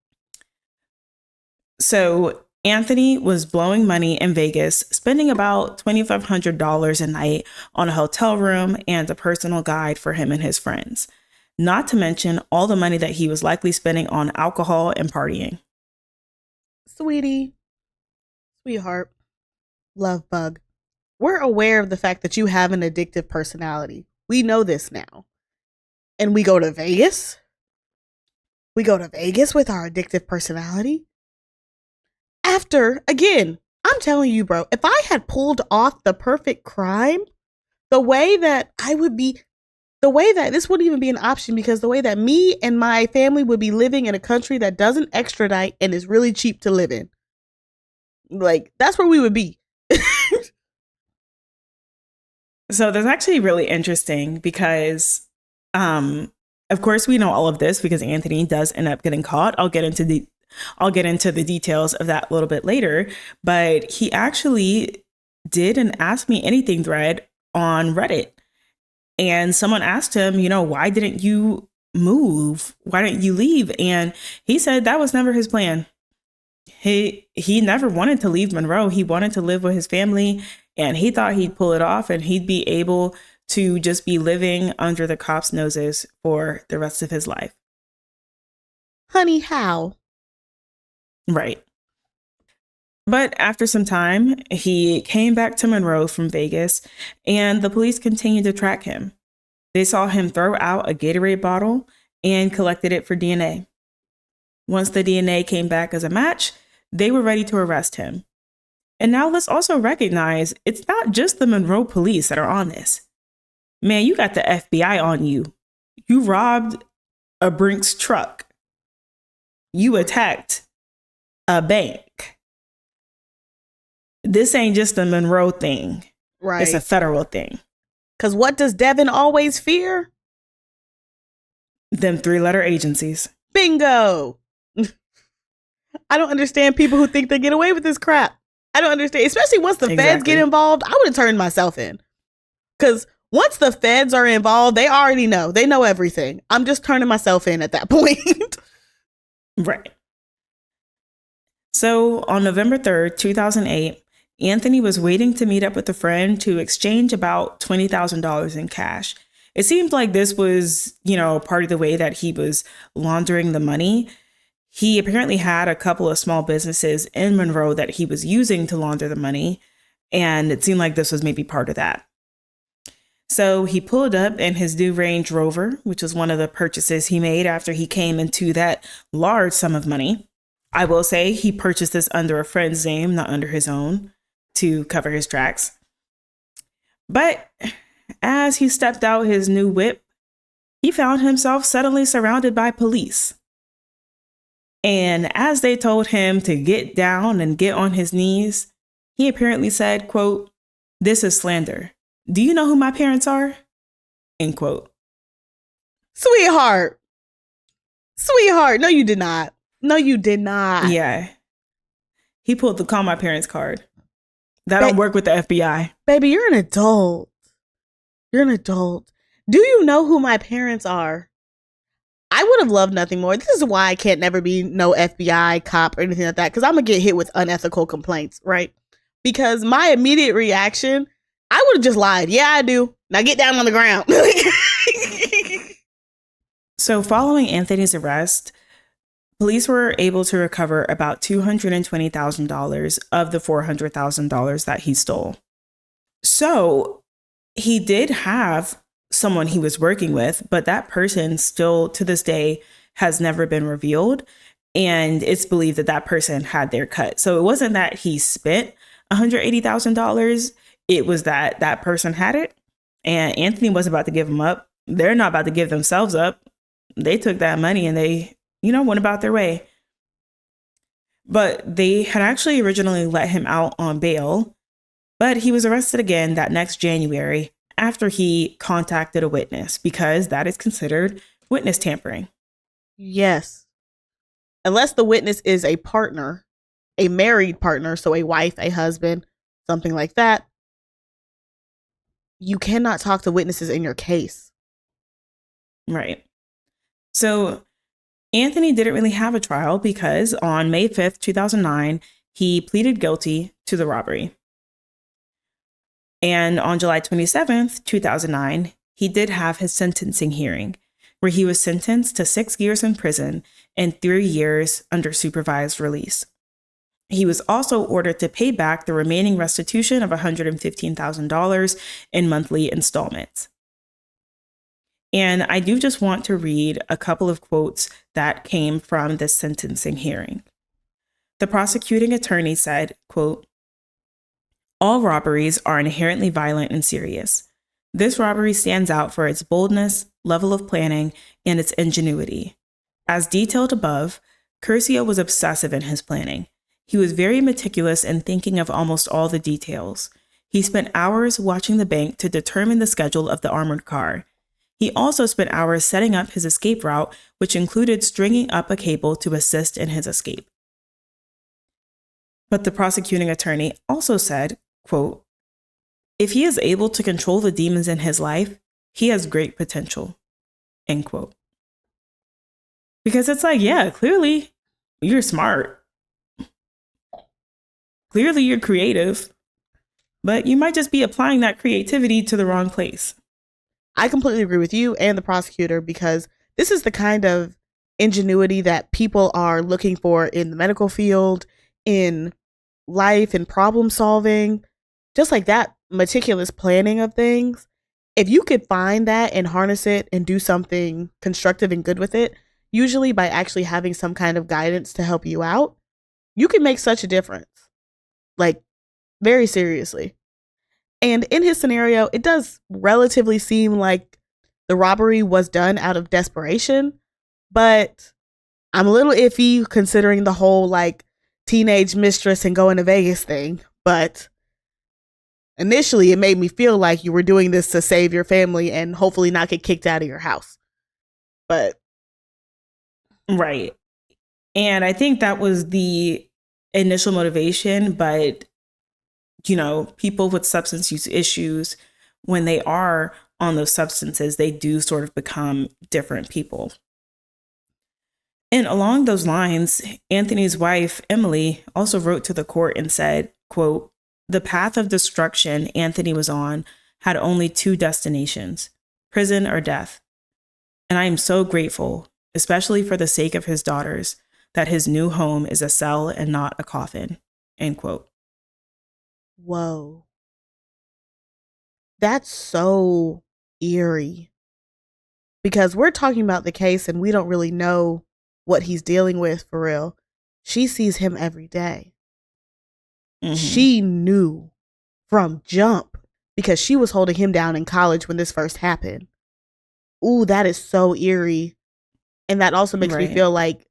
So Anthony was blowing money in Vegas, spending about $2,500 a night on a hotel room and a personal guide for him and his friends. Not to mention all the money that he was likely spending on alcohol and partying. Sweetie, sweetheart, love bug. We're aware of the fact that you have an addictive personality. We know this now. And we go to Vegas? We go to Vegas with our addictive personality? After, again, I'm telling you, bro, if I had pulled off the perfect crime, the way that this wouldn't even be an option, because the way that me and my family would be living in a country that doesn't extradite and is really cheap to live in. Like, that's where we would be. So that's actually really interesting because, of course, we know all of this because Anthony does end up getting caught. I'll get into the details of that a little bit later, but he actually did an Ask Me Anything thread on Reddit. And someone asked him, why didn't you move? Why didn't you leave? And he said that was never his plan. He never wanted to leave Monroe. He wanted to live with his family, and he thought he'd pull it off and he'd be able to just be living under the cops' noses for the rest of his life. Honey, how? Right. But after some time, he came back to Monroe from Vegas, and the police continued to track him. They saw him throw out a Gatorade bottle and collected it for DNA. Once the DNA came back as a match, they were ready to arrest him. And now let's also recognize it's not just the Monroe police that are on this. Man, you got the FBI on you. You robbed a Brinks truck. You attacked a bank. This ain't just a Monroe thing. Right. It's a federal thing. Because what does Devin always fear? Them 3-letter agencies. Bingo. I don't understand people who think they get away with this crap. I don't understand. Especially once the feds get involved, I would have turned myself in. Because once the feds are involved, they already know. They know everything. I'm just turning myself in at that point. Right. So on November 3rd, 2008, Anthony was waiting to meet up with a friend to exchange about $20,000 in cash. It seemed like this was, part of the way that he was laundering the money. He apparently had a couple of small businesses in Monroe that he was using to launder the money, and it seemed like this was maybe part of that. So he pulled up in his new Range Rover, which was one of the purchases he made after he came into that large sum of money. I will say he purchased this under a friend's name, not under his own, to cover his tracks. But as he stepped out his new whip, he found himself suddenly surrounded by police. And as they told him to get down and get on his knees, he apparently said, quote, "This is slander. Do you know who my parents are?" End quote. Sweetheart. No, you did not. No, you did not. Yeah. He pulled the call my parents card. That don't work with the FBI. Baby, you're an adult. You're an adult. Do you know who my parents are? I would have loved nothing more. This is why I can't never be no FBI cop or anything like that, because I'm going to get hit with unethical complaints, right? Because my immediate reaction, I would have just lied. Yeah, I do. Now get down on the ground. So following Anthony's arrest, police were able to recover about $220,000 of the $400,000 that he stole. So he did have someone he was working with, but that person still to this day has never been revealed. And it's believed that that person had their cut. So it wasn't that he spent $180,000. It was that that person had it. And Anthony was about to give them up. They're not about to give themselves up. They took that money and they, went about their way. But they had actually originally let him out on bail. But he was arrested again that next January after he contacted a witness, because that is considered witness tampering. Yes. Unless the witness is a partner, a married partner, so a wife, a husband, something like that, you cannot talk to witnesses in your case. Right. So Anthony didn't really have a trial because on May 5th, 2009, he pleaded guilty to the robbery. And on July 27th, 2009, he did have his sentencing hearing, where he was sentenced to 6 years in prison and 3 years under supervised release. He was also ordered to pay back the remaining restitution of $115,000 in monthly installments. And I do just want to read a couple of quotes that came from this sentencing hearing. The prosecuting attorney said, quote, "All robberies are inherently violent and serious. This robbery stands out for its boldness, level of planning, and its ingenuity. As detailed above, Curcio was obsessive in his planning. He was very meticulous in thinking of almost all the details. He spent hours watching the bank to determine the schedule of the armored car. He also spent hours setting up his escape route, which included stringing up a cable to assist in his escape." But the prosecuting attorney also said, quote, "If he is able to control the demons in his life, he has great potential," end quote. Because it's like, yeah, clearly you're smart. Clearly you're creative, but you might just be applying that creativity to the wrong place. I completely agree with you and the prosecutor, because this is the kind of ingenuity that people are looking for in the medical field, in life and problem solving, just like that meticulous planning of things. If you could find that and harness it and do something constructive and good with it, usually by actually having some kind of guidance to help you out, you can make such a difference. Like, very seriously. And in his scenario, it does relatively seem like the robbery was done out of desperation, but I'm a little iffy considering the whole like teenage mistress and going to Vegas thing. But initially, it made me feel like you were doing this to save your family and hopefully not get kicked out of your house. But right. And I think that was the initial motivation, but people with substance use issues, when they are on those substances, they do sort of become different people. And along those lines, Anthony's wife, Emily, also wrote to the court and said, quote, "The path of destruction Anthony was on had only 2 destinations, prison or death. And I am so grateful, especially for the sake of his daughters, that his new home is a cell and not a coffin," end quote. whoa. That's so eerie. Because we're talking about the case and we don't really know what he's dealing with for real. She sees him every day. Mm-hmm. She knew from jump because she was holding him down in college when this first happened. Ooh, that is so eerie. And that also makes me feel like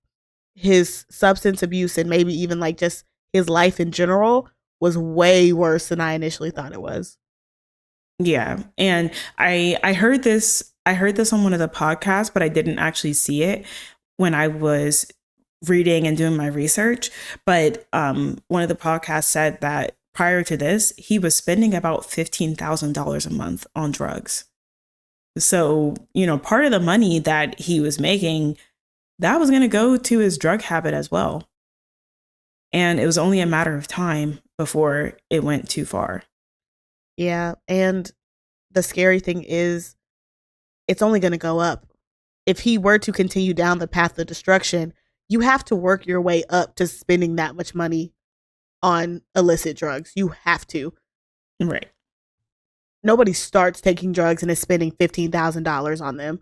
his substance abuse and maybe even like just his life in general was way worse than I initially thought it was. Yeah. And I heard this on one of the podcasts, but I didn't actually see it when I was reading and doing my research. But one of the podcasts said that prior to this, he was spending about $15,000 a month on drugs. So, part of the money that he was making, that was going to go to his drug habit as well. And it was only a matter of time before it went too far. Yeah. And the scary thing is, it's only going to go up. If he were to continue down the path of destruction, you have to work your way up to spending that much money on illicit drugs. You have to. Right. Nobody starts taking drugs and is spending $15,000 on them.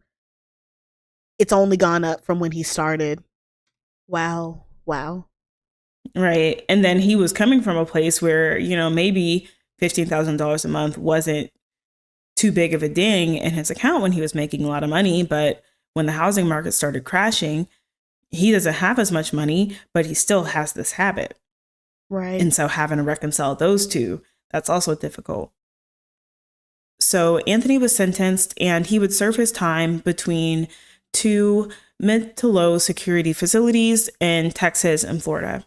It's only gone up from when he started. Wow. Right. And then he was coming from a place where, maybe $15,000 a month wasn't too big of a ding in his account when he was making a lot of money. But when the housing market started crashing, he doesn't have as much money, but he still has this habit. Right. And so having to reconcile those two, that's also difficult. So Anthony was sentenced, and he would serve his time between two mid to low security facilities in Texas and Florida.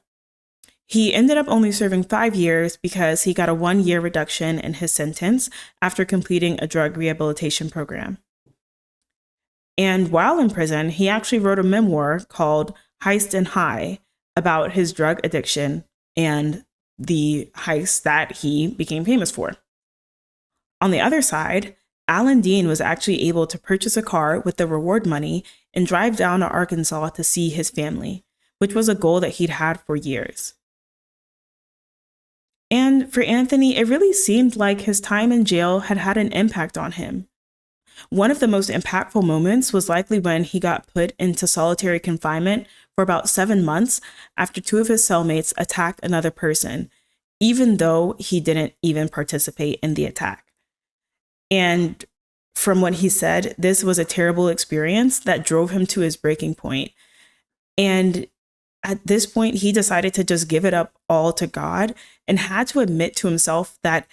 He ended up only serving 5 years because he got a 1-year reduction in his sentence after completing a drug rehabilitation program. And while in prison, he actually wrote a memoir called Heist and High about his drug addiction and the heists that he became famous for. On the other side, Alan Dean was actually able to purchase a car with the reward money and drive down to Arkansas to see his family, which was a goal that he'd had for years. And for Anthony, it really seemed like his time in jail had had an impact on him. One of the most impactful moments was likely when he got put into solitary confinement for about 7 months after 2 of his cellmates attacked another person, even though he didn't even participate in the attack. And from what he said, this was a terrible experience that drove him to his breaking point. And at this point, he decided to just give it up all to God and had to admit to himself that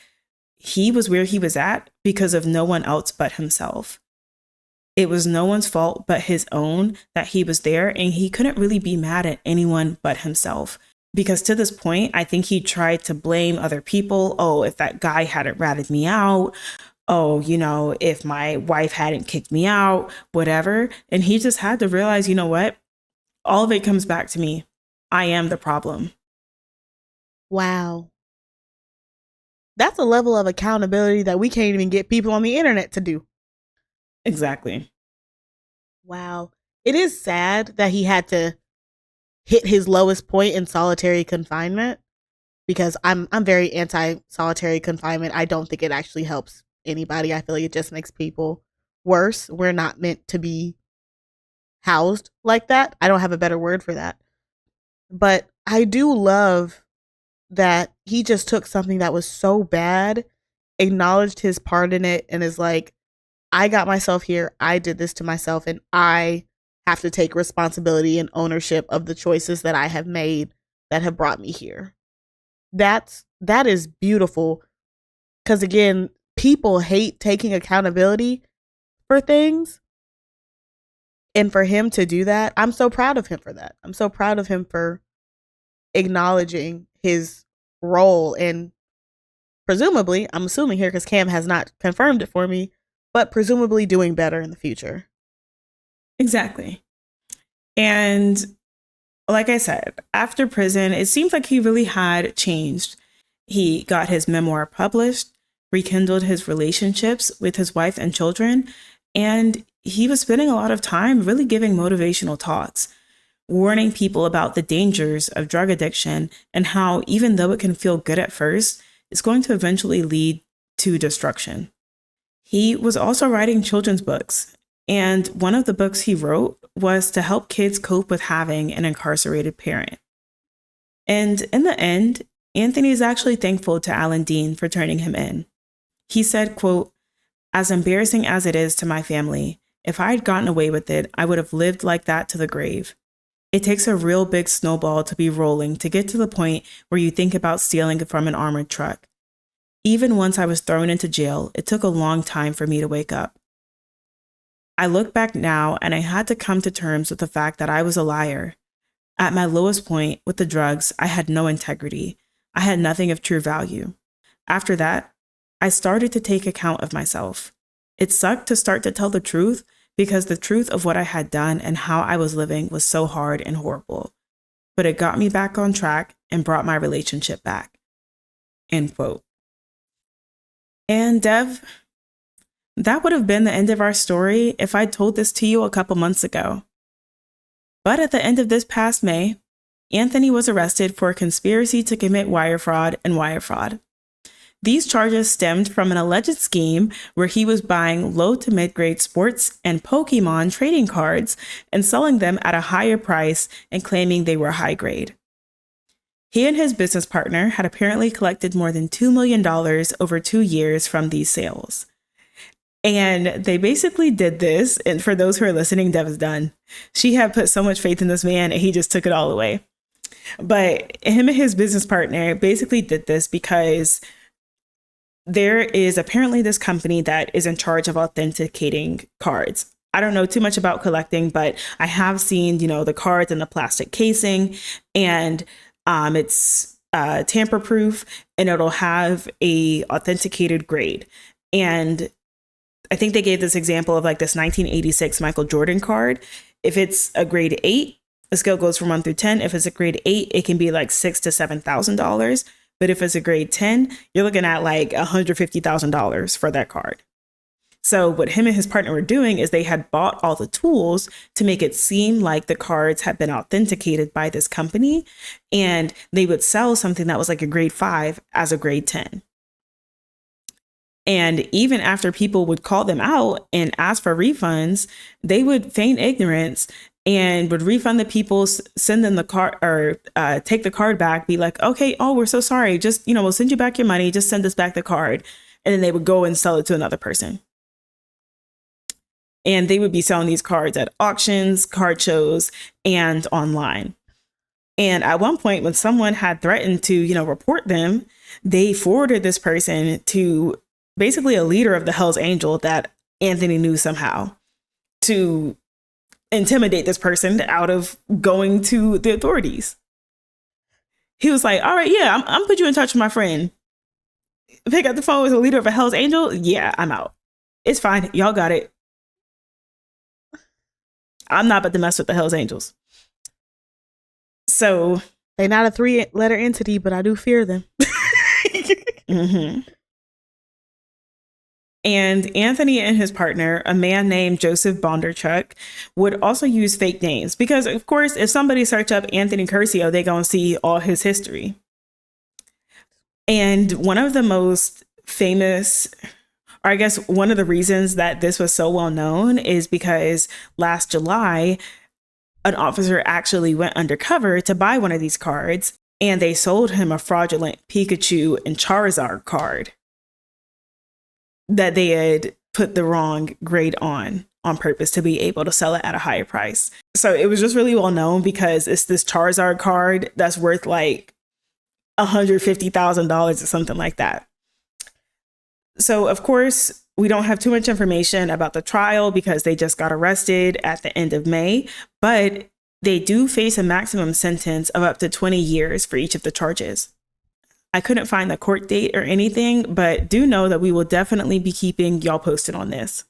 he was where he was at because of no one else but himself. It was no one's fault but his own that he was there, and he couldn't really be mad at anyone but himself. Because to this point, I think he tried to blame other people. Oh, if that guy hadn't ratted me out. Oh, if my wife hadn't kicked me out, whatever. And he just had to realize, what? All of it comes back to me. I am the problem. Wow. That's a level of accountability that we can't even get people on the internet to do. Exactly. Wow. It is sad that he had to hit his lowest point in solitary confinement, because I'm very anti-solitary confinement. I don't think it actually helps anybody. I feel like it just makes people worse. We're not meant to be housed like that. I don't have a better word for that. But I do love that he just took something that was so bad, acknowledged his part in it, and is like, I got myself here. I did this to myself, and I have to take responsibility and ownership of the choices that I have made that have brought me here. That is beautiful, because again, people hate taking accountability for things. And for him to do that, I'm so proud of him for that. I'm so proud of him for acknowledging his role, and presumably, I'm assuming here because Cam has not confirmed it for me, but presumably doing better in the future. Exactly. And like I said, after prison, it seems like he really had changed. He got his memoir published, rekindled his relationships with his wife and children, and he was spending a lot of time really giving motivational talks, warning people about the dangers of drug addiction and how, even though it can feel good at first, it's going to eventually lead to destruction. He was also writing children's books, and one of the books he wrote was to help kids cope with having an incarcerated parent. And in the end, Anthony is actually thankful to Alan Dean for turning him in. He said, quote, "As embarrassing as it is to my family, if I had gotten away with it, I would have lived like that to the grave. It takes a real big snowball to be rolling to get to the point where you think about stealing from an armored truck. Even once I was thrown into jail, it took a long time for me to wake up. I look back now and I had to come to terms with the fact that I was a liar. At my lowest point with the drugs, I had no integrity. I had nothing of true value. After that, I started to take account of myself. It sucked to start to tell the truth because the truth of what I had done and how I was living was so hard and horrible. But it got me back on track and brought my relationship back." End quote. And Dev, that would have been the end of our story if I'd told this to you a couple months ago. But at the end of this past May, Anthony was arrested for a conspiracy to commit wire fraud and wire fraud. These charges stemmed from an alleged scheme where he was buying low to mid-grade sports and Pokemon trading cards and selling them at a higher price and claiming they were high grade. He and his business partner had apparently collected more than $2 million over 2 years from these sales. And they basically did this, and for those who are listening, Dev is done. She had put so much faith in this man and he just took it all away. But him and his business partner basically did this because there is apparently this company that is in charge of authenticating cards. I don't know too much about collecting, but I have seen, the cards in the plastic casing, and it's tamper proof, and it'll have a authenticated grade. And I think they gave this example of like this 1986 Michael Jordan card. If it's a grade 8, the scale goes from 1 through 10. If it's a grade 8, it can be like $6,000 to $7,000. But if it's a grade 10, you're looking at like $150,000 for that card. So what him and his partner were doing is they had bought all the tools to make it seem like the cards had been authenticated by this company, and they would sell something that was like a grade 5 as a grade 10. And even after people would call them out and ask for refunds, they would feign ignorance and would refund the people, send them the card, or take the card back, be like, "Okay, oh, we're so sorry. Just, we'll send you back your money. Just send us back the card." And then they would go and sell it to another person. And they would be selling these cards at auctions, card shows, and online. And at one point, when someone had threatened to, report them, they forwarded this person to basically a leader of the Hells Angel that Anthony knew somehow, to intimidate this person out of going to the authorities. He was like, "All right, yeah, I'm put you in touch with my friend. Pick up the phone with the leader of a Hells Angel. Yeah, I'm out. It's fine. Y'all got it. I'm not about to mess with the Hells Angels." So they're not a 3-letter entity, but I do fear them. Mm-hmm. And Anthony and his partner, a man named Joseph Bondarchuk, would also use fake names because, of course, if somebody search up Anthony Curcio, they're going to see all his history. And one of the most famous, or I guess one of the reasons that this was so well known is because last July, an officer actually went undercover to buy one of these cards, and they sold him a fraudulent Pikachu and Charizard card that they had put the wrong grade on purpose to be able to sell it at a higher price. So it was just really well known because it's this Charizard card that's worth like $150,000 or something like that. So of course, we don't have too much information about the trial because they just got arrested at the end of May, but they do face a maximum sentence of up to 20 years for each of the charges. I couldn't find the court date or anything, but do know that we will definitely be keeping y'all posted on this.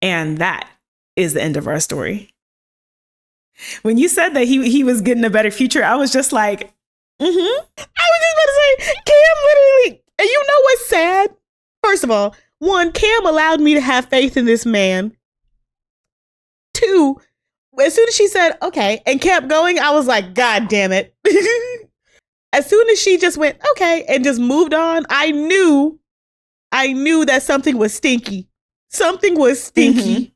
And that is the end of our story. When you said that he was getting a better future, I was just like, I was just about to say, Cam literally, and you know what's sad? First of all, 1, Cam allowed me to have faith in this man. 2, as soon as she said, okay, and kept going, I was like, God damn it. As soon as she just went, okay, and just moved on, I knew that something was stinky. Something was stinky.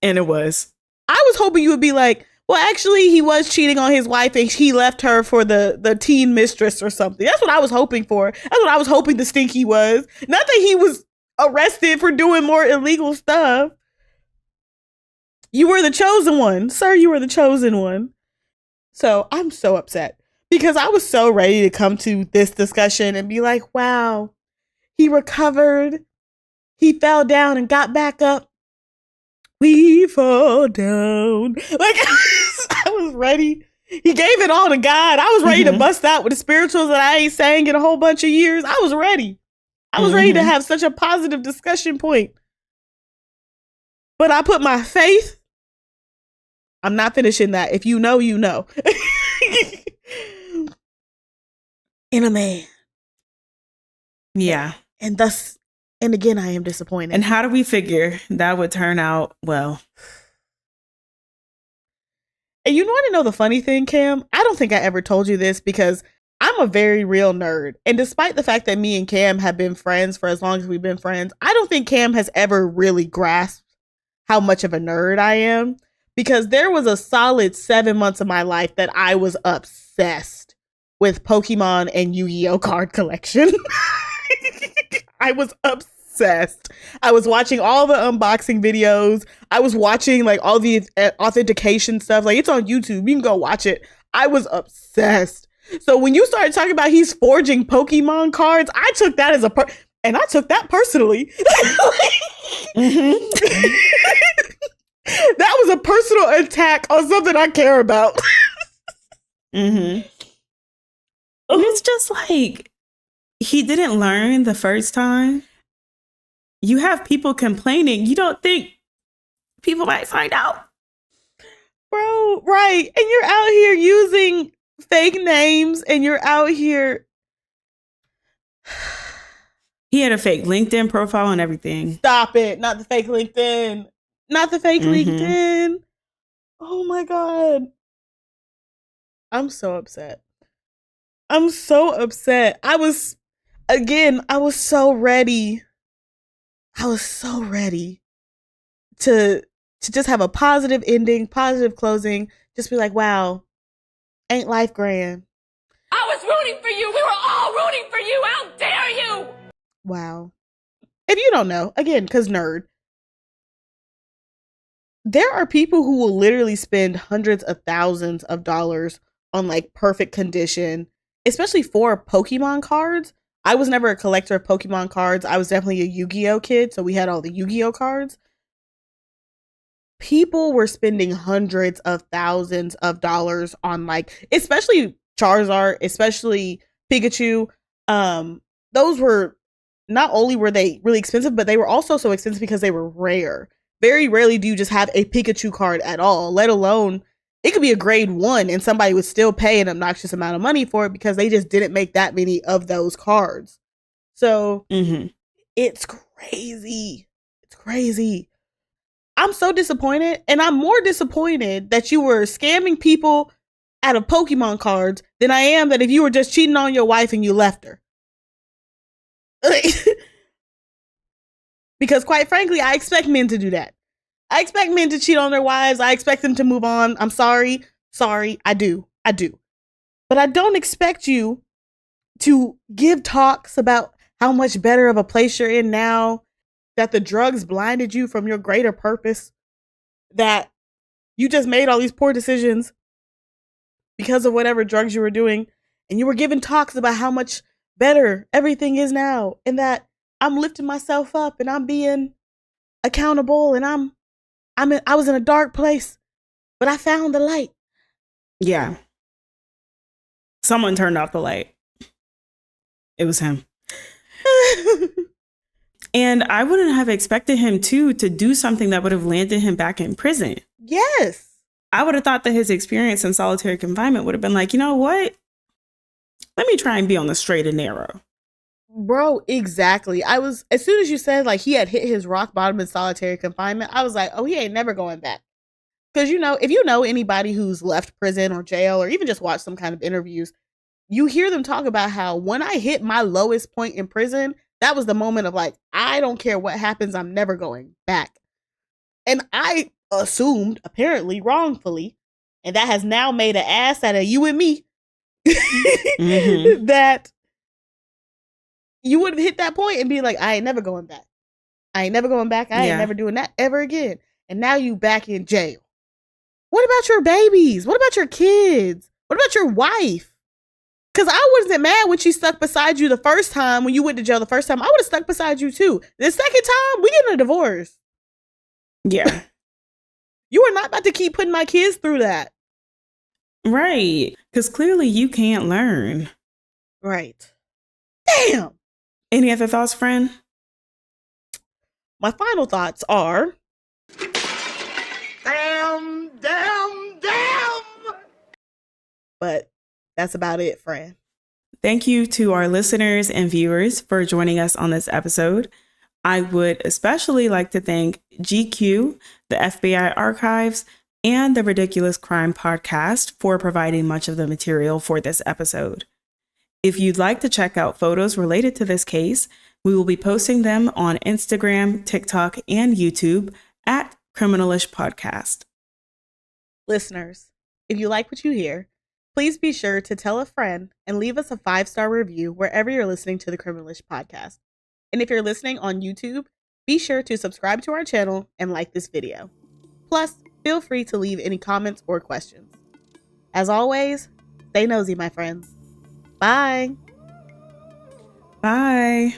And it was. I was hoping you would be like, Well, actually, he was cheating on his wife and he left her for the teen mistress or something. That's what I was hoping for. That's what I was hoping the stinky was. Not that he was arrested for doing more illegal stuff. You were the chosen one. Sir, you were the chosen one. So I'm so upset because I was so ready to come to this discussion and be like, wow, he recovered. He fell down and got back up. We fall down. Like, I was ready. He gave it all to God. I was ready to bust out with the spirituals that I ain't sang in a whole bunch of years. I was ready. I was ready to have such a positive discussion point. But I put my faith. I'm not finishing that. If you know, you know. In a man. Yeah. And again, I am disappointed. And how do we figure that would turn out well? And you want to know the funny thing, Cam? I don't think I ever told you this because I'm a very real nerd. And despite the fact that me and Cam have been friends for as long as we've been friends, I don't think Cam has ever really grasped how much of a nerd I am. Because there was a solid 7 months of my life that I was obsessed with Pokemon and Yu-Gi-Oh card collection. I was obsessed. I was watching all the unboxing videos. I was watching like all the authentication stuff. Like, it's on YouTube. You can go watch it. I was obsessed. So when you started talking about he's forging Pokemon cards, I took that as and I took that personally. That was a personal attack on something I care about. And it's just like, he didn't learn the first time. You have people complaining. You don't think people might find out? Bro, right. And you're out here using fake names and you're out here. He had a fake LinkedIn profile and everything. Stop it. Not the fake LinkedIn. Not the fake LinkedIn. Oh my God. I'm so upset. I'm so upset. I was so ready. I was so ready to just have a positive ending, positive closing. Just be like, wow, ain't life grand? I was rooting for you. We were all rooting for you. How dare you? Wow. If you don't know, again, because nerd. There are people who will literally spend hundreds of thousands of dollars on like perfect condition, especially for Pokemon cards. I was never a collector of Pokemon cards. I was definitely a Yu-Gi-Oh kid, so we had all the Yu-Gi-Oh cards. People were spending hundreds of thousands of dollars on like, especially Charizard, especially Pikachu. Those were, not only were they really expensive, but they were also so expensive because they were rare. Very rarely do you just have a Pikachu card at all, let alone it could be a grade 1 and somebody would still pay an obnoxious amount of money for it because they just didn't make that many of those cards. So it's crazy. It's crazy. I'm so disappointed, and I'm more disappointed that you were scamming people out of Pokemon cards than I am that if you were just cheating on your wife and you left her. Because quite frankly, I expect men to do that. I expect men to cheat on their wives. I expect them to move on. I'm sorry. Sorry. I do. But I don't expect you to give talks about how much better of a place you're in now, that the drugs blinded you from your greater purpose, that you just made all these poor decisions because of whatever drugs you were doing, and you were giving talks about how much better everything is now, and that I'm lifting myself up and I'm being accountable and I was in a dark place, but I found the light. Yeah. Someone turned off the light. It was him. And I wouldn't have expected him to do something that would have landed him back in prison. Yes. I would have thought that his experience in solitary confinement would have been like, you know what? Let me try and be on the straight and narrow. Bro, exactly. As soon as you said like he had hit his rock bottom in solitary confinement, I was like, oh, he ain't never going back. Because, you know, if you know anybody who's left prison or jail or even just watch some kind of interviews, you hear them talk about how when I hit my lowest point in prison, that was the moment of like, I don't care what happens, I'm never going back. And I assumed, apparently wrongfully, And that has now made an ass out of you and me. Mm-hmm. That you would have hit that point and be like, I ain't never going back. I ain't never going back. I ain't never doing that ever again. And now you back in jail. What about your babies? What about your kids? What about your wife? Because I wasn't mad when she stuck beside you the first time, when you went to jail the first time. I would have stuck beside you too. The second time, we getting a divorce. Yeah. You are not about to keep putting my kids through that. Right. Because clearly you can't learn. Right. Damn. Any other thoughts, friend? My final thoughts are... Damn. But that's about it, friend. Thank you to our listeners and viewers for joining us on this episode. I would especially like to thank GQ, the FBI Archives, and the Ridiculous Crime Podcast for providing much of the material for this episode. If you'd like to check out photos related to this case, we will be posting them on Instagram, TikTok, and YouTube at Criminalish Podcast. Listeners, if you like what you hear, please be sure to tell a friend and leave us a 5-star review wherever you're listening to the Criminalish Podcast. And if you're listening on YouTube, be sure to subscribe to our channel and like this video. Plus, feel free to leave any comments or questions. As always, stay nosy, my friends. Bye. Bye.